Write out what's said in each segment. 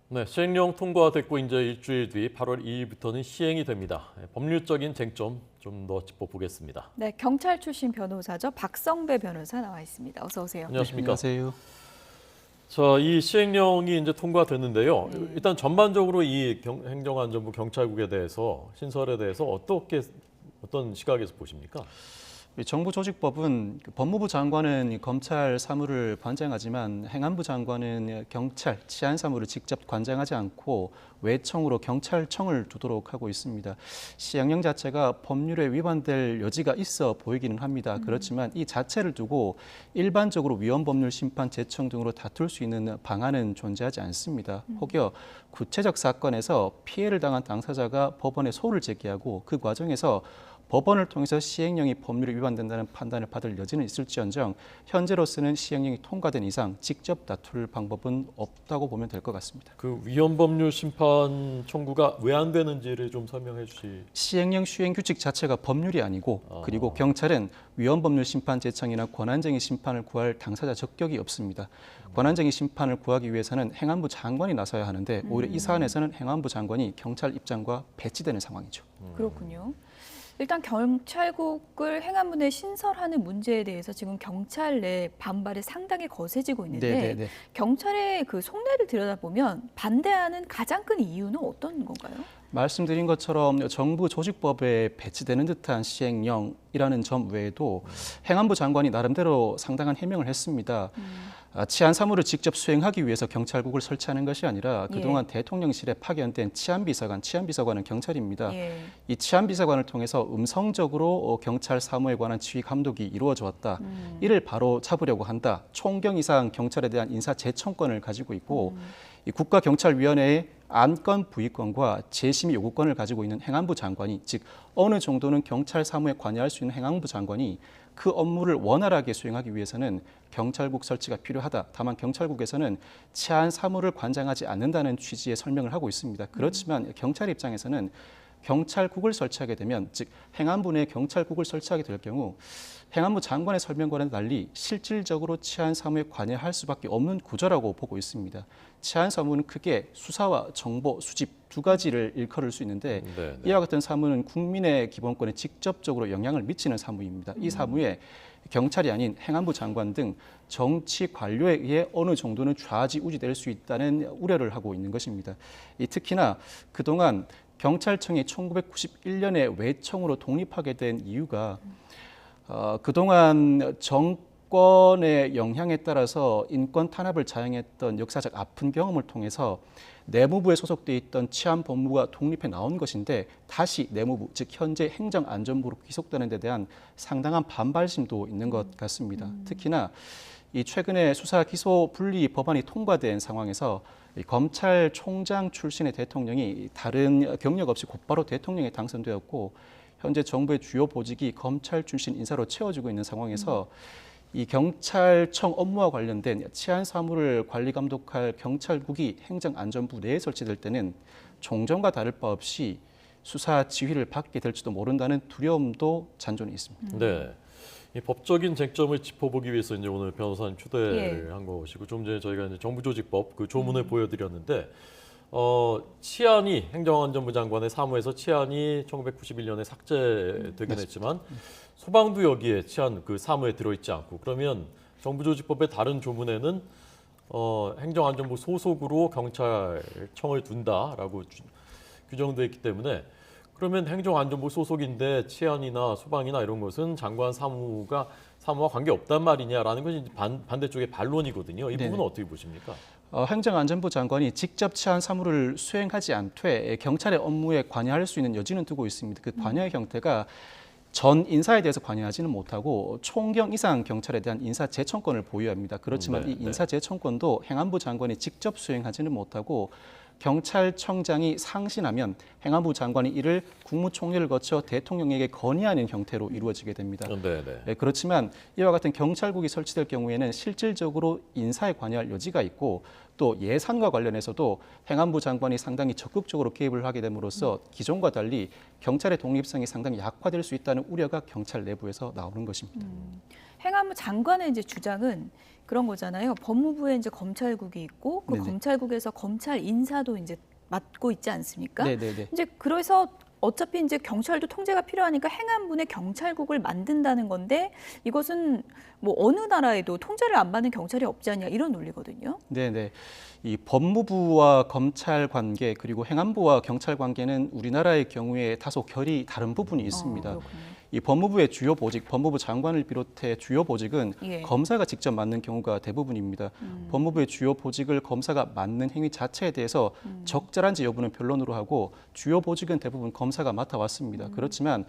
네, 시행령 통과됐고 이제 일주일 뒤 8월 2일부터는 시행이 됩니다. 법률적인 쟁점 좀 더 짚어보겠습니다. 네, 경찰 출신 변호사죠. 박성배 변호사 나와 있습니다. 어서 오세요. 안녕하십니까? 네, 안녕하세요. 자, 이 시행령이 이제 통과됐는데요. 네. 일단 전반적으로 이 행정안전부 경찰국에 대해서 신설에 대해서 어떤 시각에서 보십니까? 이 정부조직법은 법무부 장관은 이 검찰 사무를 관장하지만 행안부 장관은 경찰 치안 사무를 직접 관장하지 않고 외청으로 경찰청을 두도록 하고 있습니다. 시행령 자체가 법률에 위반될 여지가 있어 보이기는 합니다. 그렇지만 이 자체를 두고 일반적으로 위헌법률 심판 제청 등으로 다툴 수 있는 방안은 존재하지 않습니다. 혹여 구체적 사건에서 피해를 당한 당사자가 법원에 소를 제기하고 그 과정에서 법원을 통해서 시행령이 법률에 위반된다는 판단을 받을 여지는 있을지언정 현재로서는 시행령이 통과된 이상 직접 다툴 방법은 없다고 보면 될 것 같습니다. 그 위헌법률 심판 청구가 왜 안 되는지를 좀 설명해 주시. 시행령 시행 규칙 자체가 법률이 아니고 그리고 경찰은 위헌법률 심판 제청이나 권한쟁의 심판을 구할 당사자 적격이 없습니다. 권한쟁의 심판을 구하기 위해서는 행안부 장관이 나서야 하는데 오히려 이 사안에서는 행안부 장관이 경찰 입장과 배치되는 상황이죠. 그렇군요. 일단 경찰국을 행안부 내 신설하는 문제에 대해서 지금 경찰 내 반발이 상당히 거세지고 있는데 네네네. 경찰의 그 속내를 들여다보면 반대하는 가장 큰 이유는 어떤 건가요? 말씀드린 것처럼 정부 조직법에 배치되는 듯한 시행령이라는 점 외에도 행안부 장관이 나름대로 상당한 해명을 했습니다. 치안 사무를 직접 수행하기 위해서 경찰국을 설치하는 것이 아니라 그동안 대통령실에 파견된 치안비서관은 경찰입니다. 이 치안비서관을 통해서 음성적으로 경찰 사무에 관한 지휘 감독이 이루어져 왔다. 이를 바로 잡으려고 한다. 총경 이상 경찰에 대한 인사 제청권을 가지고 있고 이 국가경찰위원회의 안건 부의권과 재심의 요구권을 가지고 있는 행안부 장관이 즉 어느 정도는 경찰 사무에 관여할 수 있는 행안부 장관이 그 업무를 원활하게 수행하기 위해서는 경찰국 설치가 필요하다. 다만 경찰국에서는 치안 사무를 관장하지 않는다는 취지의 설명을 하고 있습니다. 그렇지만 경찰 입장에서는 경찰국을 설치하게 되면 즉 행안부 내 경찰국을 설치하게 될 경우 행안부 장관의 설명과는 달리 실질적으로 치안 사무에 관여할 수밖에 없는 구조라고 보고 있습니다. 치안 사무는 크게 수사와 정보 수집 두 가지를 일컬을 수 있는데 이와 같은 사무는 국민의 기본권에 직접적으로 영향을 미치는 사무입니다. 이 사무에 경찰이 아닌 행안부 장관 등 정치 관료에 의해 어느 정도는 좌지우지될 수 있다는 우려를 하고 있는 것입니다. 특히나 그동안 경찰청이 1991년에 외청으로 독립하게 된 이유가 그동안 정권의 영향에 따라서 인권 탄압을 자행했던 역사적 아픈 경험을 통해서 내무부에 소속돼 있던 치안법무부가 독립해 나온 것인데 다시 내무부, 즉 현재 행정안전부로 귀속되는 데 대한 상당한 반발심도 있는 것 같습니다. 특히나 이 최근에 수사 기소 분리 법안이 통과된 상황에서 검찰총장 출신의 대통령이 다른 경력 없이 곧바로 대통령에 당선되었고 현재 정부의 주요 보직이 검찰 출신 인사로 채워지고 있는 상황에서 이 경찰청 업무와 관련된 치안 사무를 관리 감독할 경찰국이 행정안전부 내에 설치될 때는 종전과 다를 바 없이 수사 지휘를 받게 될지도 모른다는 두려움도 잔존해 있습니다. 네. 이 법적인 쟁점을 짚어보기 위해서 이제 오늘 변호사님 초대를 한 것이고 좀 전에 저희가 이제 정부조직법 그 조문을 보여드렸는데 치안이 행정안전부 장관의 사무에서 치안이 1991년에 삭제되긴 했지만 소방도 여기에 치안 그 사무에 들어있지 않고 그러면 정부조직법의 다른 조문에는 행정안전부 소속으로 경찰청을 둔다라고 규정되어 있기 때문에 그러면 행정안전부 소속인데 치안이나 소방이나 이런 것은 장관 사무와 관계 없단 말이냐라는 것이 반대쪽의 반론이거든요. 이 부분은 어떻게 보십니까? 행정안전부 장관이 직접 치안 사무를 수행하지 않되 경찰의 업무에 관여할 수 있는 여지는 두고 있습니다. 그 관여의 형태가 전 인사에 대해서 관여하지는 못하고 총경 이상 경찰에 대한 인사 제청권을 보유합니다. 그렇지만 이 인사 제청권도 행안부 장관이 직접 수행하지는 못하고 경찰청장이 상신하면 행안부 장관이 이를 국무총리를 거쳐 대통령에게 건의하는 형태로 이루어지게 됩니다. 그렇지만 이와 같은 경찰국이 설치될 경우에는 실질적으로 인사에 관여할 여지가 있고 또 예산과 관련해서도 행안부 장관이 상당히 적극적으로 개입을 하게 됨으로써 기존과 달리 경찰의 독립성이 상당히 약화될 수 있다는 우려가 경찰 내부에서 나오는 것입니다. 행안부 장관의 이제 주장은 그런 거잖아요. 법무부에 이제 검찰국이 있고 그 네네. 검찰국에서 검찰 인사도 이제 맡고 있지 않습니까? 네네네. 이제 그래서 어차피 이제 경찰도 통제가 필요하니까 행안부 내 경찰국을 만든다는 건데 이것은 뭐 어느 나라에도 통제를 안 받는 경찰이 없지 않냐 이런 논리거든요. 네네. 이 법무부와 검찰 관계 그리고 행안부와 경찰 관계는 우리나라의 경우에 다소 결이 다른 부분이 있습니다. 그렇군요. 이 법무부의 주요 보직, 법무부 장관을 비롯해 주요 보직은 예. 검사가 직접 맡는 경우가 대부분입니다. 법무부의 주요 보직을 검사가 맡는 행위 자체에 대해서 적절한지 여부는 변론으로 하고 주요 보직은 대부분 검사가 맡아왔습니다. 그렇지만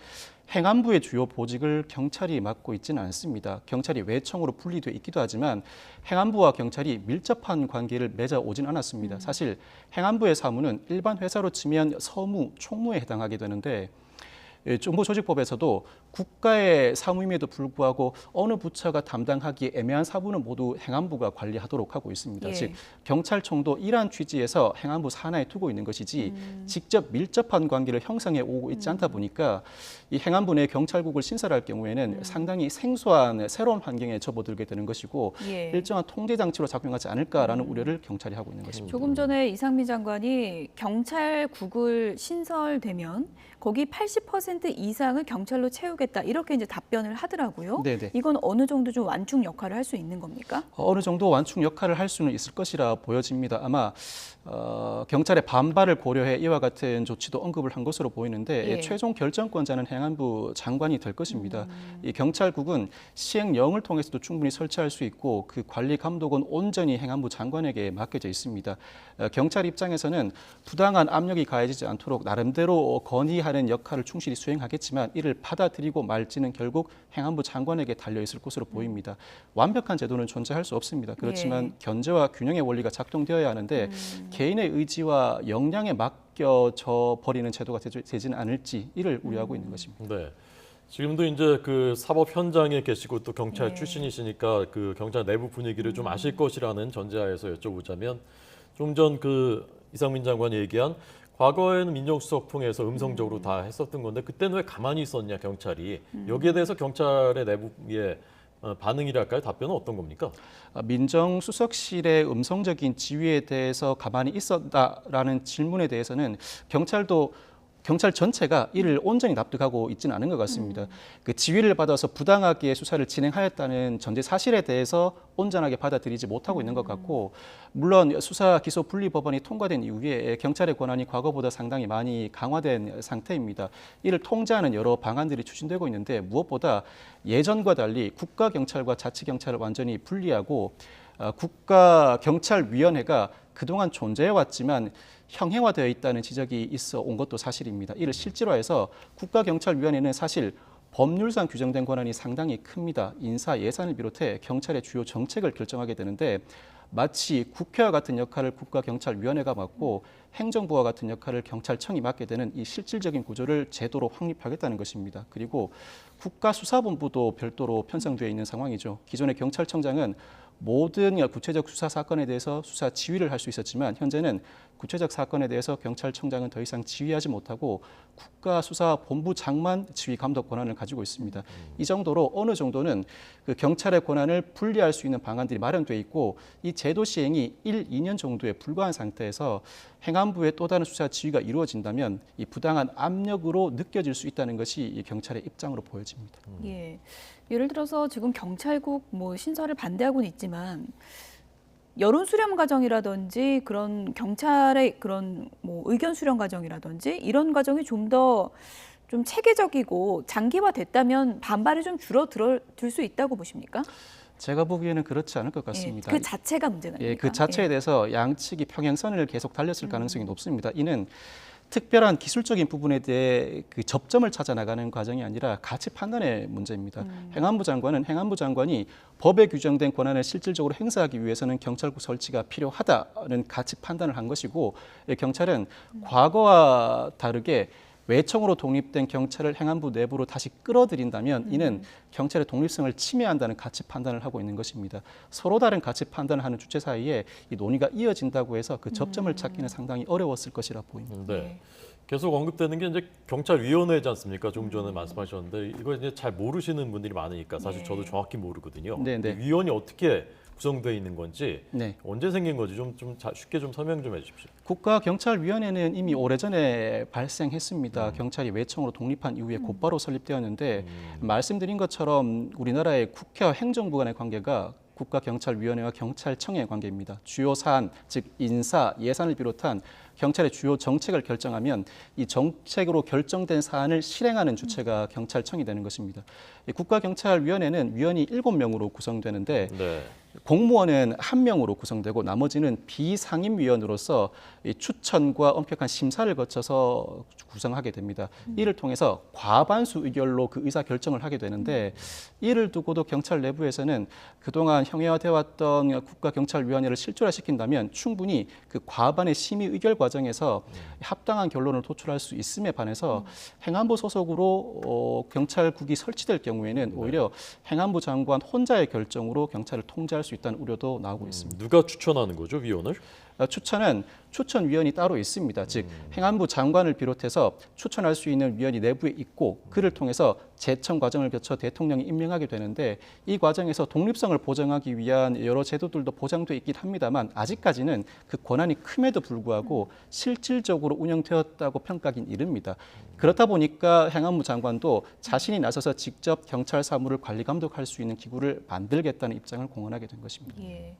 행안부의 주요 보직을 경찰이 맡고 있지는 않습니다. 경찰이 외청으로 분리되어 있기도 하지만 행안부와 경찰이 밀접한 관계를 맺어오진 않았습니다. 사실 행안부의 사무는 일반 회사로 치면 서무, 총무에 해당하게 되는데 정보조직법에서도 국가의 사무임에도 불구하고 어느 부처가 담당하기 애매한 사무는 모두 행안부가 관리하도록 하고 있습니다. 예. 즉 경찰청도 이러한 취지에서 행안부 산하에 두고 있는 것이지 직접 밀접한 관계를 형성해 오고 있지 않다 보니까 이 행안부 내 경찰국을 신설할 경우에는 상당히 생소한 새로운 환경에 접어들게 되는 것이고 예. 일정한 통제 장치로 작용하지 않을까라는 우려를 경찰이 하고 있는 것입니다. 조금 전에 이상민 장관이 경찰국을 신설되면 거기 80% 이상을 경찰로 채우겠다 이렇게 이제 답변을 하더라고요. 네네. 이건 어느 정도 좀 완충 역할을 할 수 있는 겁니까? 어느 정도 완충 역할을 할 수는 있을 것이라 보여집니다. 아마 경찰의 반발을 고려해 이와 같은 조치도 언급을 한 것으로 보이는데 예. 최종 결정권자는 행안부 장관이 될 것입니다. 이 경찰국은 시행령을 통해서도 충분히 설치할 수 있고 그 관리 감독은 온전히 행안부 장관에게 맡겨져 있습니다. 경찰 입장에서는 부당한 압력이 가해지지 않도록 나름대로 건의하는 역할을 충실히 수행하겠지만 이를 받아들이고 말지는 결국 행안부 장관에게 달려 있을 것으로 보입니다. 완벽한 제도는 존재할 수 없습니다. 그렇지만 예. 견제와 균형의 원리가 작동되어야 하는데 개인의 의지와 역량에 맡겨져 버리는 제도가 되지는 않을지 이를 우려하고 있는 것입니다. 네. 지금도 이제 그 사법 현장에 계시고 또 경찰 네. 출신이시니까 그 경찰 내부 분위기를 좀 아실 것이라는 전제하에서 여쭤보자면 좀 전 그 이상민 장관이 얘기한 과거에는 민정수석통해서 음성적으로 다 했었던 건데 그때는 왜 가만히 있었냐 경찰이 여기에 대해서 경찰의 내부의 반응이랄까요? 답변은 어떤 겁니까? 민정수석실의 음성적인 지휘에 대해서 가만히 있었다라는 질문에 대해서는 경찰 전체가 이를 온전히 납득하고 있지는 않은 것 같습니다. 그 지휘를 받아서 부당하게 수사를 진행하였다는 전제 사실에 대해서 온전하게 받아들이지 못하고 있는 것 같고, 물론 수사 기소 분리 법안이 통과된 이후에 경찰의 권한이 과거보다 상당히 많이 강화된 상태입니다. 이를 통제하는 여러 방안들이 추진되고 있는데 무엇보다 예전과 달리 국가 경찰과 자치 경찰을 완전히 분리하고 국가경찰위원회가 그동안 존재해왔지만 형해화되어 있다는 지적이 있어 온 것도 사실입니다. 이를 실질화해서 국가경찰위원회는 사실 법률상 규정된 권한이 상당히 큽니다. 인사 예산을 비롯해 경찰의 주요 정책을 결정하게 되는데 마치 국회와 같은 역할을 국가경찰위원회가 맡고 행정부와 같은 역할을 경찰청이 맡게 되는 이 실질적인 구조를 제도로 확립하겠다는 것입니다. 그리고 국가수사본부도 별도로 편성되어 있는 상황이죠. 기존의 경찰청장은 모든 구체적 수사 사건에 대해서 수사 지휘를 할 수 있었지만 현재는 구체적 사건에 대해서 경찰청장은 더 이상 지휘하지 못하고 국가수사본부장만 지휘 감독 권한을 가지고 있습니다. 이 정도로 어느 정도는 그 경찰의 권한을 분리할 수 있는 방안들이 마련돼 있고 이 제도 시행이 1, 2년 정도에 불과한 상태에서 행안부의 또 다른 수사 지휘가 이루어진다면 이 부당한 압력으로 느껴질 수 있다는 것이 이 경찰의 입장으로 보여집니다. 예. 예를 들어서 지금 경찰국 뭐 신설을 반대하고는 있지만 여론 수렴 과정이라든지 그런 경찰의 그런 뭐 의견 수렴 과정이라든지 이런 과정이 좀 더 좀 체계적이고 장기화됐다면 반발이 좀 줄어들 수 있다고 보십니까? 제가 보기에는 그렇지 않을 것 같습니다. 그 자체가 문제가 아닙니까? 그 자체에 대해서 양측이 평행선을 계속 달렸을 가능성이 높습니다. 이는 특별한 기술적인 부분에 대해 그 접점을 찾아 나가는 과정이 아니라 가치 판단의 문제입니다. 행안부 장관은 행안부 장관이 법에 규정된 권한을 실질적으로 행사하기 위해서는 경찰국 설치가 필요하다는 가치 판단을 한 것이고 경찰은 과거와 다르게 외청으로 독립된 경찰을 행안부 내부로 다시 끌어들인다면 이는 경찰의 독립성을 침해한다는 가치 판단을 하고 있는 것입니다. 서로 다른 가치 판단을 하는 주체 사이에 이 논의가 이어진다고 해서 그 접점을 찾기는 상당히 어려웠을 것이라 보입니다. 네. 계속 언급되는 게 이제 경찰위원회지 않습니까? 조금 전에 말씀하셨는데 이거 이제 잘 모르시는 분들이 많으니까 사실 저도 정확히 모르거든요. 네, 네. 위원이 어떻게 구성되어 있는 건지 네. 언제 생긴 건지 쉽게 좀 설명 좀 해주십시오. 국가경찰위원회는 이미 오래전에 발생했습니다. 경찰이 외청으로 독립한 이후에 곧바로 설립되었는데 말씀드린 것처럼 우리나라의 국회와 행정부 간의 관계가 국가경찰위원회와 경찰청의 관계입니다. 주요 사안, 즉 인사, 예산을 비롯한 경찰의 주요 정책을 결정하면 이 정책으로 결정된 사안을 실행하는 주체가 경찰청이 되는 것입니다. 이 국가경찰위원회는 위원이 7명으로 구성되는데 네. 공무원은 1명으로 구성되고 나머지는 비상임위원으로서 이 추천과 엄격한 심사를 거쳐서 구성하게 됩니다. 이를 통해서 과반수 의결로 그 의사 결정을 하게 되는데 이를 두고도 경찰 내부에서는 그동안 형해화되어 왔던 국가경찰위원회를 실존화시킨다면 충분히 그 과반의 심의 의결 과정에서 합당한 결론을 도출할 수 있음에 반해서 행안부 소속으로 경찰국이 설치될 경우에는 오히려 행안부 장관 혼자의 결정으로 경찰을 통제할 수 있다는 우려도 나오고 있습니다. 누가 추천하는 거죠, 위원을? 추천은 추천위원이 따로 있습니다. 즉 행안부 장관을 비롯해서 추천할 수 있는 위원이 내부에 있고 그를 통해서 제청 과정을 거쳐 대통령이 임명하게 되는데 이 과정에서 독립성을 보장하기 위한 여러 제도들도 보장돼 있긴 합니다만 아직까지는 그 권한이 큼에도 불구하고 실질적으로 운영되었다고 평가하긴 이릅니다. 그렇다 보니까 행안부 장관도 자신이 나서서 직접 경찰 사무를 관리 감독할 수 있는 기구를 만들겠다는 입장을 공언하게 된 것입니다. 예.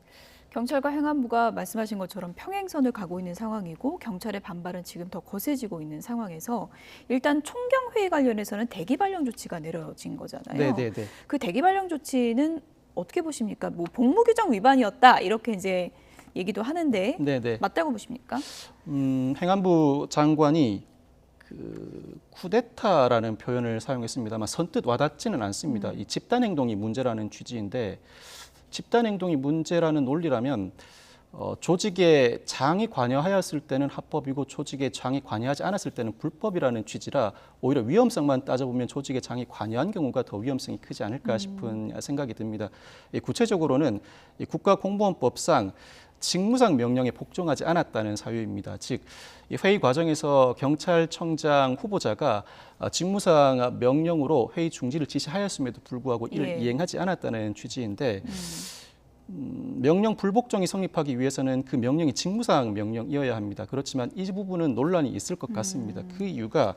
경찰과 행안부가 말씀하신 것처럼 평행선을 가고 있는 상황이고 경찰의 반발은 지금 더 거세지고 있는 상황에서 일단 총경회의 관련해서는 대기 발령 조치가 내려진 거잖아요. 네네네. 그 대기 발령 조치는 어떻게 보십니까? 뭐 복무규정 위반이었다 이렇게 이제 얘기도 하는데 네네. 맞다고 보십니까? 행안부 장관이 그 쿠데타라는 표현을 사용했습니다만 선뜻 와닿지는 않습니다. 이 집단 행동이 문제라는 취지인데 집단 행동이 문제라는 논리라면 조직의 장이 관여하였을 때는 합법이고 조직의 장이 관여하지 않았을 때는 불법이라는 취지라 오히려 위험성만 따져보면 조직의 장이 관여한 경우가 더 위험성이 크지 않을까 싶은 생각이 듭니다. 구체적으로는 국가공무원법상 직무상 명령에 복종하지 않았다는 사유입니다. 즉 회의 과정에서 경찰청장 후보자가 직무상 명령으로 회의 중지를 지시하였음에도 불구하고 이를 이행하지 않았다는 취지인데 명령 불복종이 성립하기 위해서는 그 명령이 직무상 명령이어야 합니다. 그렇지만 이 부분은 논란이 있을 것 같습니다. 그 이유가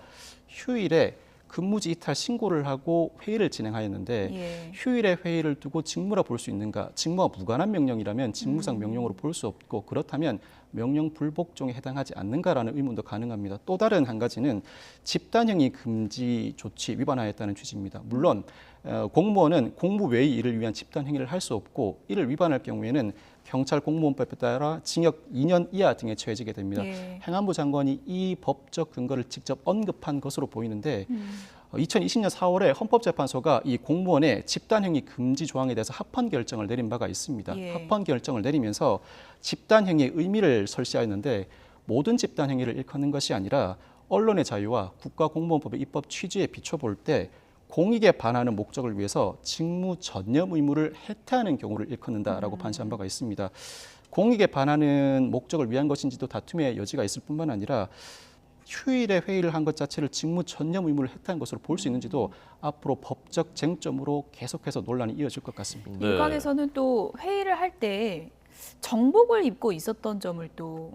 휴일에 근무지 이탈 신고를 하고 회의를 진행하였는데 휴일에 회의를 두고 직무라 볼 수 있는가? 직무와 무관한 명령이라면 직무상 명령으로 볼 수 없고 그렇다면 명령 불복종에 해당하지 않는가라는 의문도 가능합니다. 또 다른 한 가지는 집단행위 금지 조치 위반하였다는 취지입니다. 물론 공무원은 공무 외의 일을 위한 집단행위를 할 수 없고 이를 위반할 경우에는 경찰 공무원법에 따라 징역 2년 이하 등에 처해지게 됩니다. 행안부 장관이 이 법적 근거를 직접 언급한 것으로 보이는데 2020년 4월에 헌법재판소가 이 공무원의 집단행위 금지 조항에 대해서 합헌 결정을 내린 바가 있습니다. 합헌 결정을 내리면서 집단행위의 의미를 설시하였는데 모든 집단행위를 일컫는 것이 아니라 언론의 자유와 국가공무원법의 입법 취지에 비춰볼 때 공익에 반하는 목적을 위해서 직무 전념 의무를 해태하는 경우를 일컫는다라고 판시한 바가 있습니다. 공익에 반하는 목적을 위한 것인지도 다툼의 여지가 있을 뿐만 아니라 휴일에 회의를 한 것 자체를 직무 전념 의무를 해태한 것으로 볼 수 있는지도 앞으로 법적 쟁점으로 계속해서 논란이 이어질 것 같습니다. 네. 일각에서는 또 회의를 할 때 정복을 입고 있었던 점을 또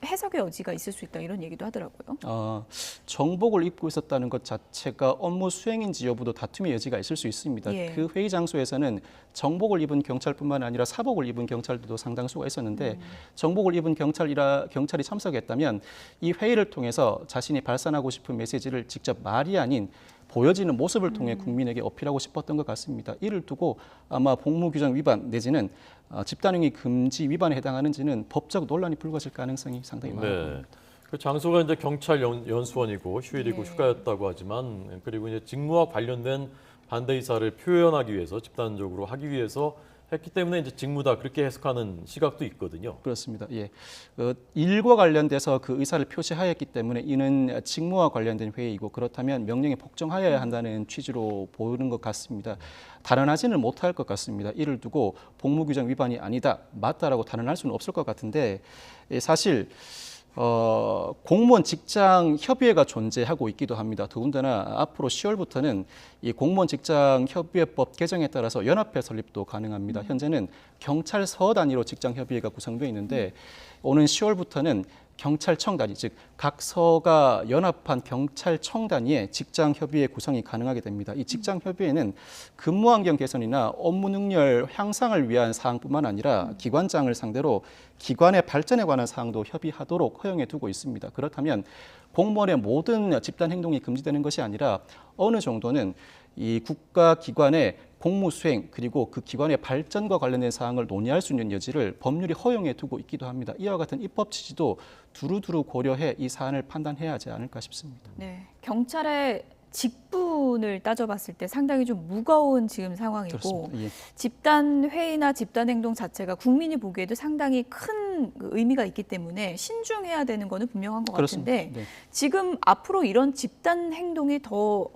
해석의 여지가 있을 수 있다 이런 얘기도 하더라고요. 정복을 입고 있었다는 것 자체가 업무 수행인지 여부도 다툼의 여지가 있을 수 있습니다. 그 회의 장소에서는 정복을 입은 경찰뿐만 아니라 사복을 입은 경찰들도 상당수가 있었는데 정복을 입은 경찰이 참석했다면 이 회의를 통해서 자신이 발산하고 싶은 메시지를 직접 말이 아닌 보여지는 모습을 통해 국민에게 어필하고 싶었던 것 같습니다. 이를 두고 아마 복무규정 위반 내지는 집단행위 금지 위반에 해당하는지는 법적 논란이 불거질 가능성이 상당히 많아 보입니다. 그 장소가 이제 경찰 연수원이고 휴일이고 휴가였다고 하지만 그리고 이제 직무와 관련된 반대 의사를 표현하기 위해서 집단적으로 하기 위해서 했기 때문에 이제 직무다 그렇게 해석하는 시각도 있거든요. 그렇습니다. 예, 일과 관련돼서 그 의사를 표시하였기 때문에 이는 직무와 관련된 회의이고 그렇다면 명령에 복종하여야 한다는 취지로 보이는 것 같습니다. 단언하지는 못할 것 같습니다. 이를 두고 복무규정 위반이 아니다, 맞다라고 단언할 수는 없을 것 같은데 사실 공무원 직장 협의회가 존재하고 있기도 합니다. 더군다나 앞으로 10월부터는 이 공무원 직장 협의회법 개정에 따라서 연합회 설립도 가능합니다. 현재는 경찰서 단위로 직장 협의회가 구성되어 있는데 오는 10월부터는 경찰청 단위, 즉 각 서가 연합한 경찰청 단위의 직장 협의회 구성이 가능하게 됩니다. 이 직장 협의회는 근무 환경 개선이나 업무 능력 향상을 위한 사항뿐만 아니라 기관장을 상대로 기관의 발전에 관한 사항도 협의하도록 허용해 두고 있습니다. 그렇다면 공무원의 모든 집단 행동이 금지되는 것이 아니라 어느 정도는 이 국가 기관의 공무 수행 그리고 그 기관의 발전과 관련된 사항을 논의할 수 있는 여지를 법률이 허용해 두고 있기도 합니다. 이와 같은 입법 취지도 두루두루 고려해 이 사안을 판단해야 하지 않을까 싶습니다. 네, 경찰의 직분을 따져봤을 때 상당히 좀 무거운 지금 상황이고 그렇습니다. 예. 집단 회의나 집단 행동 자체가 국민이 보기에도 상당히 큰 의미가 있기 때문에 신중해야 되는 거는 분명한 것 그렇습니다. 같은데 네. 지금 앞으로 이런 집단 행동이 더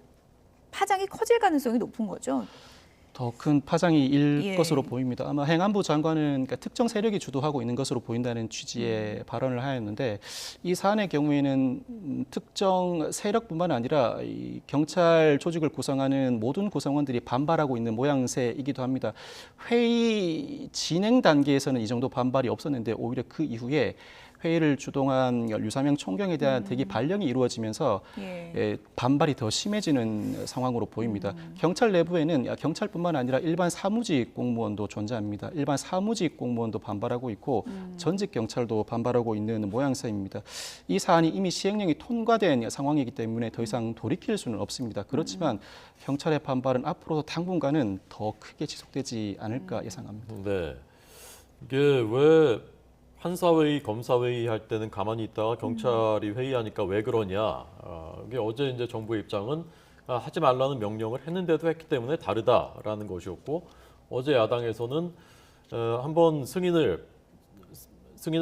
파장이 커질 가능성이 높은 거죠. 더 큰 파장이 일 예. 것으로 보입니다. 아마 행안부 장관은 그러니까 특정 세력이 주도하고 있는 것으로 보인다는 취지의 발언을 하였는데 이 사안의 경우에는 특정 세력뿐만 아니라 이 경찰 조직을 구성하는 모든 구성원들이 반발하고 있는 모양새이기도 합니다. 회의 진행 단계에서는 이 정도 반발이 없었는데 오히려 그 이후에 회의를 주동한 류사명 총경에 대한 대기 발령이 이루어지면서 반발이 더 심해지는 상황으로 보입니다. 경찰 내부에는 경찰뿐만 아니라 일반 사무직 공무원도 존재합니다. 일반 사무직 공무원도 반발하고 있고 전직 경찰도 반발하고 있는 모양새입니다. 이 사안이 이미 시행령이 통과된 상황이기 때문에 더 이상 돌이킬 수는 없습니다. 그렇지만 경찰의 반발은 앞으로 당분간은 더 크게 지속되지 않을까 예상합니다. 네, 이게 왜 판사회의, 검사회의 할 때는 가만히 있다가 경찰이 회의하니까 왜 그러냐. 이게 어제 이제 정부의 입장은 하지 말라는 명령을 했는데도 했기 때문에 다르다라는 것이었고 어제 야당에서는 한번 승인을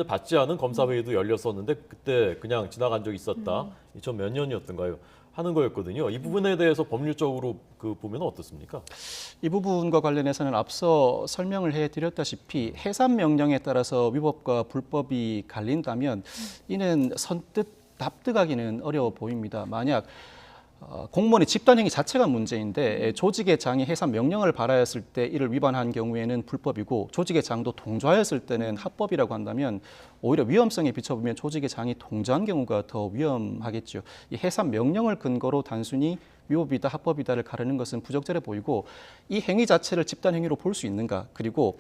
받지 않은 검사회의도 열렸었는데 그때 그냥 지나간 적이 있었다. 2000 몇 년이었던가요? 하는 거였거든요. 이 부분에 대해서 법률적으로 보면 어떻습니까? 이 부분과 관련해서는 앞서 설명을 해드렸다시피 해산 명령에 따라서 위법과 불법이 갈린다면 이는 선뜻 납득하기는 어려워 보입니다. 만약 공무원의 집단행위 자체가 문제인데 조직의 장이 해산 명령을 발하였을 때 이를 위반한 경우에는 불법이고 조직의 장도 동조하였을 때는 합법이라고 한다면 오히려 위험성에 비춰보면 조직의 장이 동조한 경우가 더 위험하겠죠. 이 해산 명령을 근거로 단순히 위법이다 합법이다를 가르는 것은 부적절해 보이고 이 행위 자체를 집단행위로 볼 수 있는가 그리고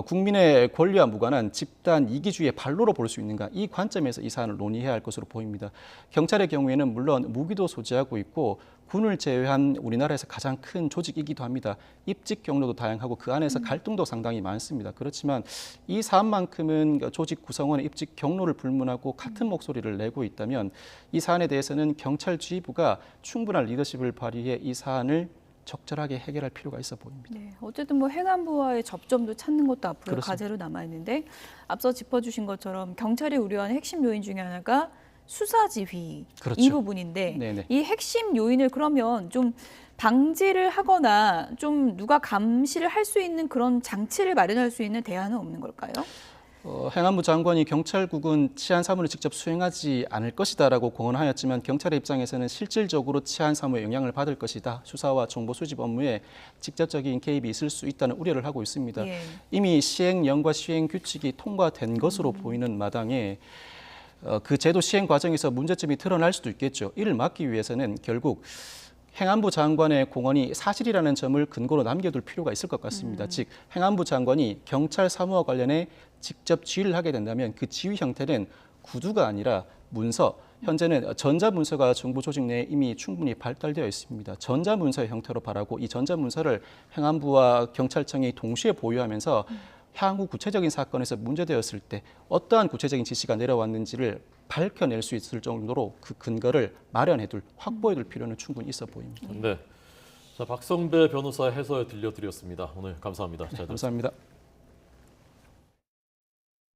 국민의 권리와 무관한 집단 이기주의의 발로로 볼 수 있는가 이 관점에서 이 사안을 논의해야 할 것으로 보입니다. 경찰의 경우에는 물론 무기도 소지하고 있고 군을 제외한 우리나라에서 가장 큰 조직이기도 합니다. 입직 경로도 다양하고 그 안에서 갈등도 상당히 많습니다. 그렇지만 이 사안만큼은 조직 구성원의 입직 경로를 불문하고 같은 목소리를 내고 있다면 이 사안에 대해서는 경찰 지휘부가 충분한 리더십을 발휘해 이 사안을 적절하게 해결할 필요가 있어 보입니다. 네, 어쨌든 뭐 행안부와의 접점도 찾는 것도 앞으로 그렇습니다. 과제로 남아 있는데 앞서 짚어주신 것처럼 경찰이 우려하는 핵심 요인 중에 하나가 수사 지휘 그렇죠. 이 부분인데 네네. 이 핵심 요인을 그러면 좀 방지를 하거나 좀 누가 감시를 할 수 있는 그런 장치를 마련할 수 있는 대안은 없는 걸까요? 행안부 장관이 경찰국은 치안 사무를 직접 수행하지 않을 것이다라고 공언하였지만 경찰의 입장에서는 실질적으로 치안 사무에 영향을 받을 것이다. 수사와 정보 수집 업무에 직접적인 개입이 있을 수 있다는 우려를 하고 있습니다. 예. 이미 시행령과 시행 규칙이 통과된 것으로 보이는 마당에 그 제도 시행 과정에서 문제점이 드러날 수도 있겠죠. 이를 막기 위해서는 결국 행안부 장관의 공언이 사실이라는 점을 근거로 남겨둘 필요가 있을 것 같습니다. 즉 행안부 장관이 경찰 사무와 관련해 직접 지휘를 하게 된다면 그 지휘 형태는 구두가 아니라 문서, 현재는 전자문서가 정부 조직 내에 이미 충분히 발달되어 있습니다. 전자문서의 형태로 바라고 이 전자문서를 행안부와 경찰청이 동시에 보유하면서 향후 구체적인 사건에서 문제되었을 때 어떠한 구체적인 지시가 내려왔는지를 밝혀낼 수 있을 정도로 그 근거를 마련해둘, 확보해둘 필요는 충분히 있어 보입니다. 네, 자 박성배 변호사의 해설 들려드렸습니다. 오늘 감사합니다. 네, 감사합니다.